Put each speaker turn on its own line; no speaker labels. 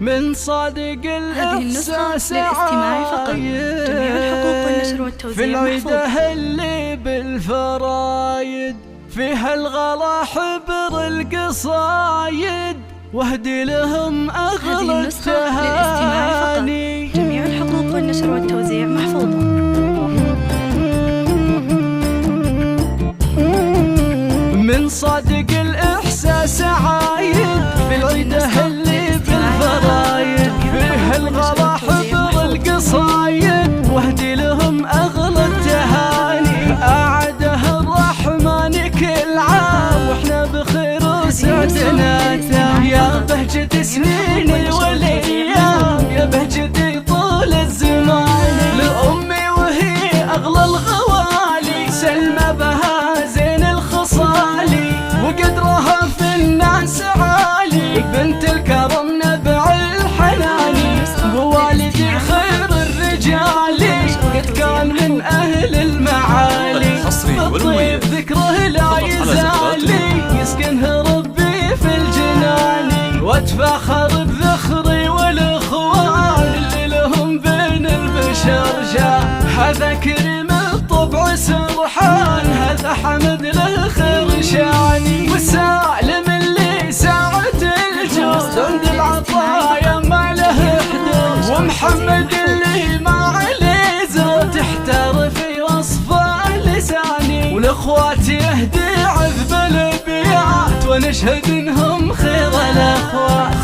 من صادق
هذه النسخة
الإحساس
للاستماع فقط. جميع الحقوق والنشر والتوزيع
في
محفوظ.
العيده اللي بالفرايد فيها الغلا حبر القصايد واهدي لهم
هذه
أغلى
النسخة للاستماع فقط.
التهاني.
جميع الحقوق والنشر والتوزيع محفوظة.
من صادق الإحساس عايد في العيده اللي بالفرايد فيها الغلا حبر القصايد واهدي لهم أغلى التهاني. أعده الرحمن كل عام واحنا بخير وسعدنا يا بهجة سنين الوليام يا بهجتي طول الزمان. لأمي وهي أغلى الغوالي سلمى بها زين الخصالي وقدرها في الناس عالي بنت الكرم نبع الحناني. ووالدي خير الرجال قد كان من أهل المعالي الطيب ذكره لا يزالي يسكنه ربي في الجنان. واتفاخر بذخري والإخوان اللي لهم بين البشر جاه. هذا كريم الطبع سرحان هذا حمد له خير شاني. والسالم اللي ساعة الجود عند العطايا ما له حدود. ومحمد اللي ما عليه زود تحتار في وصفه لساني. والاخوات يهدي عذب الابيات ونشهد انهم خير الاخوات